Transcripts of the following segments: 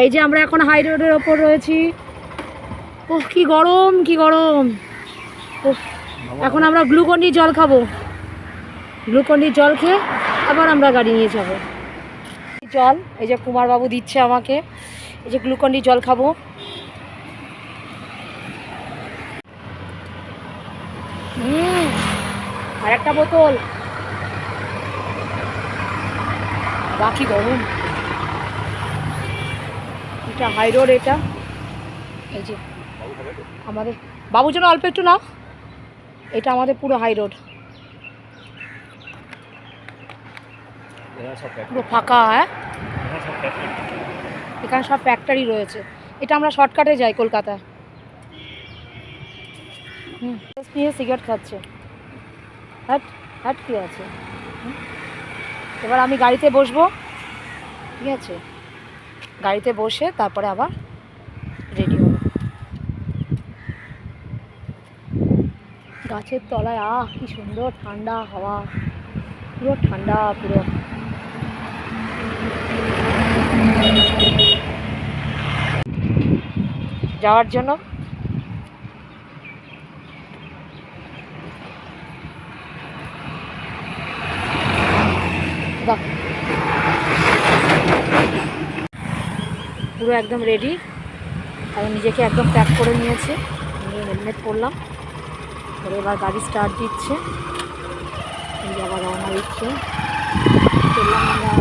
এই যে আমরা এখন হাই রোডের ওপর রয়েছি। ওহ কি গরম, কি গরম। ওহ, এখন আমরা গ্লুকন্ডি জল খাবো। গ্লুকন্ডির জল খেয়ে আবার আমরা গাড়ি নিয়ে যাব। জল এই যে কুমারবাবু দিচ্ছে আমাকে, এই যে গ্লুকন্ডি জল খাবো। আর একটা বোতল। বাকি গরম। এটা হাই রোড, এটা এই যে আমাদের বাবুর জন্য অল্প একটু না, এটা আমাদের পুরো হাই রোড, পুরো ফাঁকা। হ্যাঁ, এখানে সব ফ্যাক্টরি রয়েছে। এটা আমরা শর্টকাটে যাই কলকাতায়। নিয়ে সিগারেট খাচ্ছে। হ্যাট হ্যাট কি আছে। এবার আমি গাড়িতে বসবো, ঠিক আছে, গাড়িতে বসে তারপরে আবার রেডি হবো। গাছের তলায় কি সুন্দর ঠান্ডা হাওয়া, পুরো ঠান্ডা পুরো। যাওয়ার জন্য পুরো একদম রেডি। আমি নিজেকে একদম প্যাক করে নিয়েছি, হেলমেট পরলাম। পরে এবার গাড়ি স্টার্ট দিচ্ছে, আবার রওনা দিচ্ছে। চললাম আমরা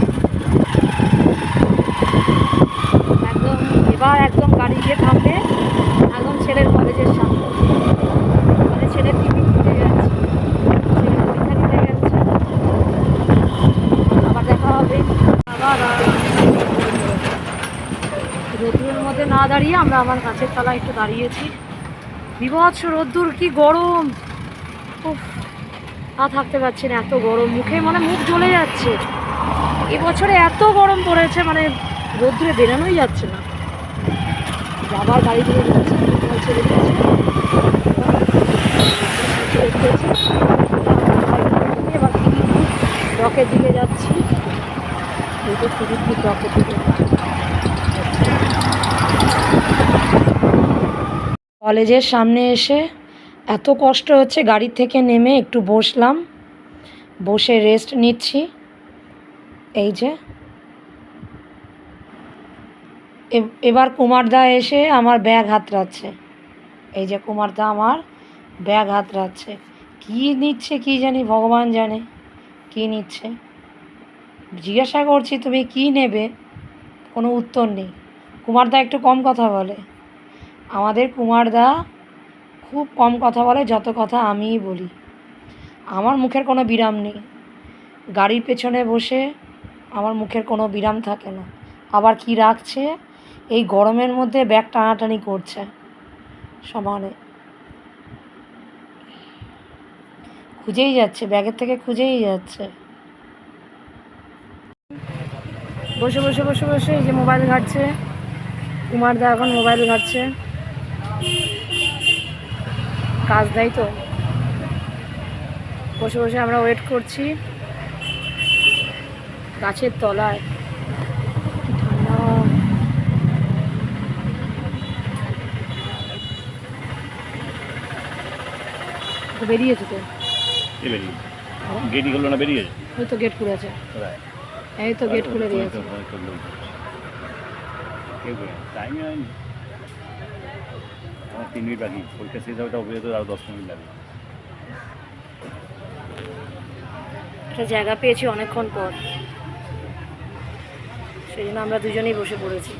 একদম। এবার একদম গাড়ি গিয়ে থামবে একদম ছেলের কলেজের সামনে। মানে ছেলের টিফিন দিতে যাচ্ছে, ছেলের পরীক্ষা দিতে যাচ্ছে। আবার দেখা হবে। আবার রোদ্দুরের মধ্যে না দাঁড়িয়ে আমরা আমার গাছের তলায় একটু দাঁড়িয়েছি। বিভৎস রোদ্দুর, কি গরম। উফ, থাকতে পারছি না, এত গরম। মুখে মানে মুখ জ্বলে যাচ্ছে। এবছরে এত গরম পড়েছে, মানে রোদ্দুরে বেরোনোই যাচ্ছে না। আবার গাড়ি দিয়ে যাচ্ছে, ছেড়ে দিচ্ছে। এবার রকের দিকে যাচ্ছি। এই তো সিঁড়ির রকের দিকে। কলেজের সামনে এসে এত কষ্ট হচ্ছে, গাড়ি থেকে নেমে একটু বসলাম, বসে রেস্ট নিচ্ছি। এই যে এবার কুমারদা এসে আমার ব্যাগ হাতড়াচ্ছে। এই যে কুমারদা আমার ব্যাগ হাতড়াচ্ছে। কী নিচ্ছে কি জানি, ভগবান জানে কী নিচ্ছে। জিজ্ঞাসা করছি তুমি কী নেবে, কোনো উত্তর নেই। কুমারদা একটু কম কথা বলে, আমাদের কুমারদা খুব কম কথা বলে, যত কথা আমিই বলি। আমার মুখের কোনো বিরাম নেই। গাড়ির পেছনে বসে আমার মুখের কোনো বিরাম থাকে না। আবার কি রাখছে, এই গরমের মধ্যে ব্যাগ টানাটানি করছে সমানে। খুঁজেই যাচ্ছে, ব্যাগের থেকে খুঁজেই যাচ্ছে। বসে বসে বসে বসে এই যে মোবাইল ঘাঁটছে কুমারদা, এখন মোবাইল ঘাঁটছে। কাজ দেয় তো, বসে বসে আমরা ওয়েট করছি গাছের তলায়। ঠান্ডা। বেরিয়েছে তো, গেটই হলো না, বেরিয়েছে। ওই তো গেট খুলেছে, এই তো গেট খুলে দিয়েছে। টাইমই হয়নি, আমার 3 মিনিট বাকি। পরীক্ষা শেষ হবে, তাও বেরোতে আরও 10 মিনিট লাগবে। একটা জায়গা পেয়েছি অনেকক্ষণ পর, সেই জন্য আমরা দুজনেই বসে পড়েছি।